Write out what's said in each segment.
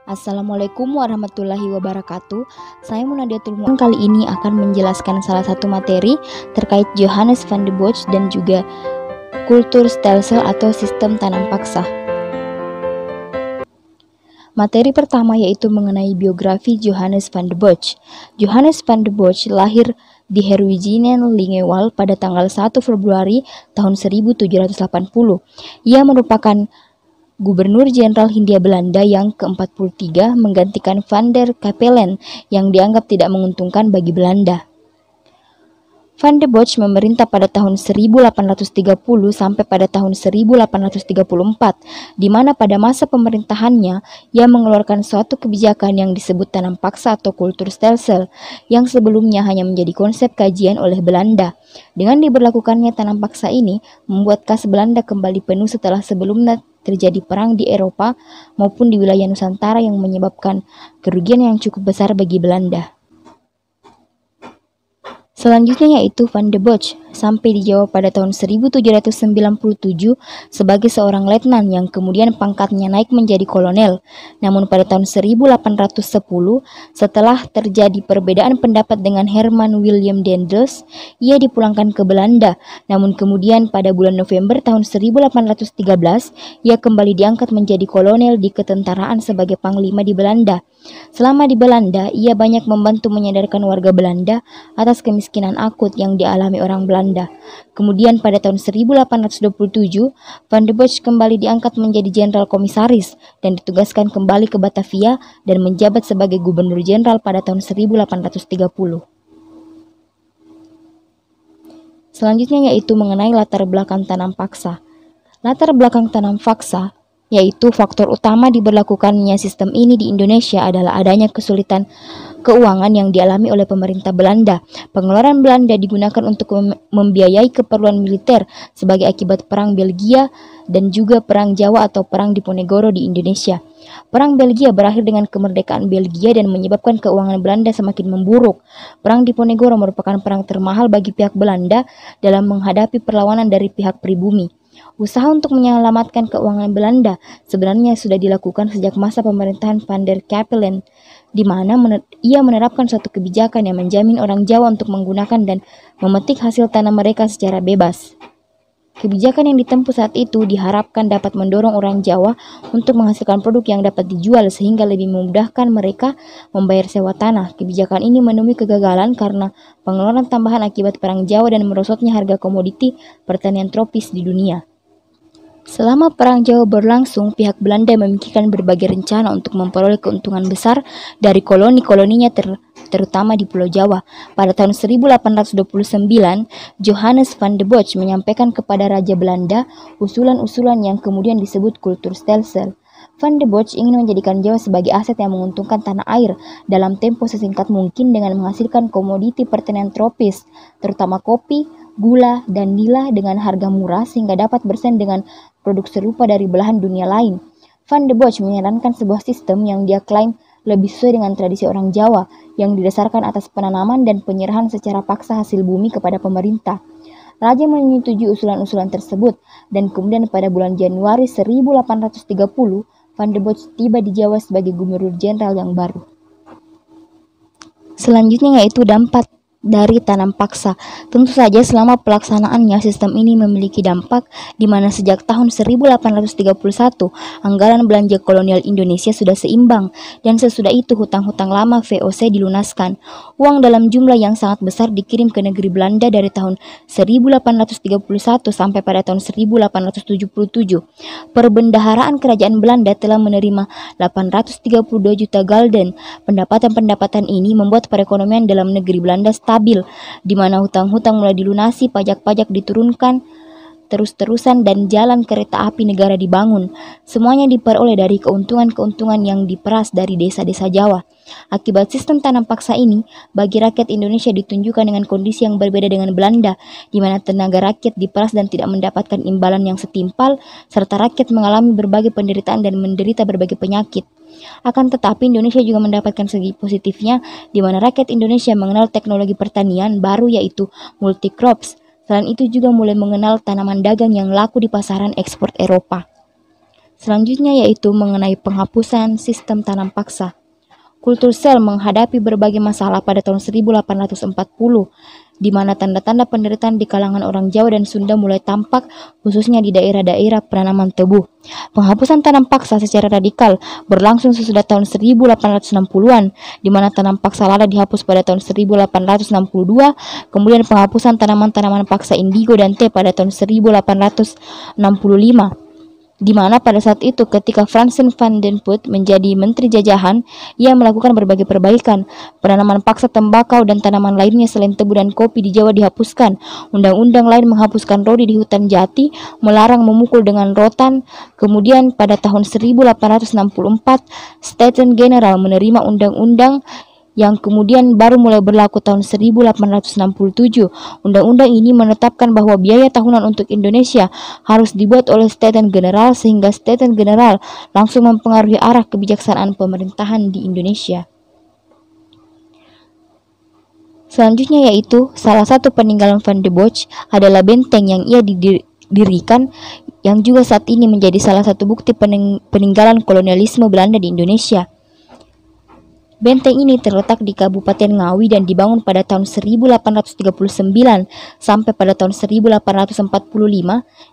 Assalamualaikum warahmatullahi wabarakatuh. Saya Munadiatul Mu'min kali ini akan menjelaskan salah satu materi terkait Johannes van der Bosch dan juga kultur stelsel atau sistem tanam paksa. Materi pertama yaitu mengenai biografi Johannes van der Bosch. Johannes van der Bosch lahir di Herwijnen Lingewal pada tanggal 1 Februari tahun 1780. Ia merupakan Gubernur Jenderal Hindia Belanda yang ke-43 menggantikan Van der Capellen yang dianggap tidak menguntungkan bagi Belanda. Van der Bosch memerintah pada tahun 1830 sampai pada tahun 1834, di mana pada masa pemerintahannya ia mengeluarkan suatu kebijakan yang disebut tanam paksa atau kultur stelsel, yang sebelumnya hanya menjadi konsep kajian oleh Belanda. Dengan diberlakukannya tanam paksa ini, membuat kas Belanda kembali penuh setelah sebelumnya terjadi perang di Eropa maupun di wilayah Nusantara yang menyebabkan kerugian yang cukup besar bagi Belanda. Selanjutnya yaitu Van der Bosch sampai di Jawa pada tahun 1797 sebagai seorang letnan yang kemudian pangkatnya naik menjadi kolonel. Namun pada tahun 1810 setelah terjadi perbedaan pendapat dengan Herman William Daendels, ia dipulangkan ke Belanda. Namun kemudian pada bulan November tahun 1813 ia kembali diangkat menjadi kolonel di ketentaraan sebagai panglima di Belanda. Selama di Belanda, ia banyak membantu menyadarkan warga Belanda atas kemiskinan akut yang dialami orang Belanda. Kemudian pada tahun 1827, Van der Bosch kembali diangkat menjadi jenderal komisaris dan ditugaskan kembali ke Batavia dan menjabat sebagai gubernur jenderal pada tahun 1830. Selanjutnya yaitu mengenai latar belakang tanam paksa. Latar belakang tanam paksa yaitu faktor utama diberlakukannya sistem ini di Indonesia adalah adanya kesulitan keuangan yang dialami oleh pemerintah Belanda. Pengeluaran Belanda digunakan untuk membiayai keperluan militer sebagai akibat perang Belgia dan juga perang Jawa atau perang Diponegoro di Indonesia. Perang Belgia berakhir dengan kemerdekaan Belgia dan menyebabkan keuangan Belanda semakin memburuk. Perang Diponegoro merupakan perang termahal bagi pihak Belanda dalam menghadapi perlawanan dari pihak pribumi. Usaha untuk menyelamatkan keuangan Belanda sebenarnya sudah dilakukan sejak masa pemerintahan Van der Capellen, di mana ia menerapkan suatu kebijakan yang menjamin orang Jawa untuk menggunakan dan memetik hasil tanam mereka secara bebas. Kebijakan yang ditempuh saat itu diharapkan dapat mendorong orang Jawa untuk menghasilkan produk yang dapat dijual sehingga lebih memudahkan mereka membayar sewa tanah. Kebijakan ini menemui kegagalan karena pengeluaran tambahan akibat perang Jawa dan merosotnya harga komoditi pertanian tropis di dunia. Selama Perang Jawa berlangsung, pihak Belanda memikirkan berbagai rencana untuk memperoleh keuntungan besar dari koloni-koloninya terutama di Pulau Jawa. Pada tahun 1829, Johannes van der Bosch menyampaikan kepada Raja Belanda usulan-usulan yang kemudian disebut kultur stelsel. Van der Bosch ingin menjadikan Jawa sebagai aset yang menguntungkan tanah air dalam tempo sesingkat mungkin dengan menghasilkan komoditi pertanian tropis, terutama kopi, gula, dan nila dengan harga murah sehingga dapat bersaing dengan produk serupa dari belahan dunia lain. Van der Bosch menyarankan sebuah sistem yang dia klaim lebih sesuai dengan tradisi orang Jawa yang didasarkan atas penanaman dan penyerahan secara paksa hasil bumi kepada pemerintah. Raja menyetujui usulan-usulan tersebut dan kemudian pada bulan Januari 1830 Van der Bosch tiba di Jawa sebagai gubernur jenderal yang baru. Selanjutnya yaitu dampak dari tanam paksa. Tentu saja selama pelaksanaannya sistem ini memiliki dampak di mana sejak tahun 1831 anggaran belanja kolonial Indonesia sudah seimbang dan sesudah itu hutang-hutang lama VOC dilunaskan. Uang dalam jumlah yang sangat besar dikirim ke negeri Belanda dari tahun 1831 sampai pada tahun 1877. Perbendaharaan kerajaan Belanda telah menerima 832 juta gulden. Pendapatan-pendapatan ini membuat perekonomian dalam negeri Belanda stabil, di mana hutang-hutang mulai dilunasi, pajak-pajak diturunkan terus-terusan dan jalan kereta api negara dibangun. Semuanya diperoleh dari keuntungan-keuntungan yang diperas dari desa-desa Jawa. Akibat sistem tanam paksa ini, bagi rakyat Indonesia ditunjukkan dengan kondisi yang berbeda dengan Belanda, di mana tenaga rakyat diperas dan tidak mendapatkan imbalan yang setimpal, serta rakyat mengalami berbagai penderitaan dan menderita berbagai penyakit. Akan tetapi Indonesia juga mendapatkan segi positifnya, di mana rakyat Indonesia mengenal teknologi pertanian baru yaitu multi-crops. Selain itu juga mulai mengenal tanaman dagang yang laku di pasaran ekspor Eropa. Selanjutnya yaitu mengenai penghapusan sistem tanam paksa. Kultur sel menghadapi berbagai masalah pada tahun 1840, di mana tanda-tanda penderitaan di kalangan orang Jawa dan Sunda mulai tampak, khususnya di daerah-daerah penanaman tebu. Penghapusan tanam paksa secara radikal berlangsung sesudah tahun 1860-an, di mana tanam paksa lada dihapus pada tahun 1862, kemudian penghapusan tanaman-tanaman paksa indigo dan teh pada tahun 1865. Di mana pada saat itu ketika Fransen van den Put menjadi menteri jajahan, ia melakukan berbagai perbaikan. Penanaman paksa tembakau dan tanaman lainnya selain tebu dan kopi di Jawa dihapuskan. Undang-undang lain menghapuskan rodi di hutan jati, melarang memukul dengan rotan. Kemudian pada tahun 1864, Staten General menerima undang-undang yang kemudian baru mulai berlaku tahun 1867. Undang-undang ini menetapkan bahwa biaya tahunan untuk Indonesia harus dibuat oleh Staten General, sehingga Staten General langsung mempengaruhi arah kebijaksanaan pemerintahan di Indonesia. Selanjutnya yaitu salah satu peninggalan Van de Bosch adalah benteng yang ia didirikan, yang juga saat ini menjadi salah satu bukti peninggalan kolonialisme Belanda di Indonesia. Benteng ini terletak di Kabupaten Ngawi dan dibangun pada tahun 1839 sampai pada tahun 1845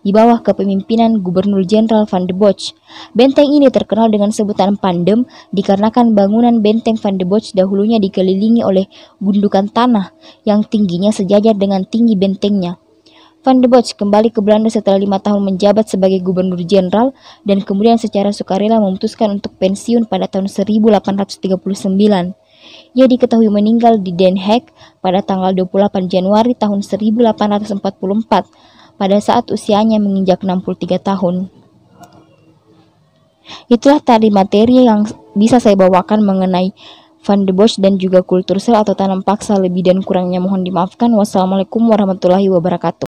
di bawah kepemimpinan Gubernur Jenderal Van de Bosch. Benteng ini terkenal dengan sebutan Pandem dikarenakan bangunan benteng Van de Bosch dahulunya dikelilingi oleh gundukan tanah yang tingginya sejajar dengan tinggi bentengnya. Van de Bosch kembali ke Belanda setelah 5 tahun menjabat sebagai gubernur jenderal dan kemudian secara sukarela memutuskan untuk pensiun pada tahun 1839. Ia diketahui meninggal di Den Haag pada tanggal 28 Januari tahun 1844 pada saat usianya menginjak 63 tahun. Itulah tadi materi yang bisa saya bawakan mengenai Van de Bosch dan juga kultur sel atau tanam paksa. Lebih dan kurangnya mohon dimaafkan. Wassalamualaikum warahmatullahi wabarakatuh.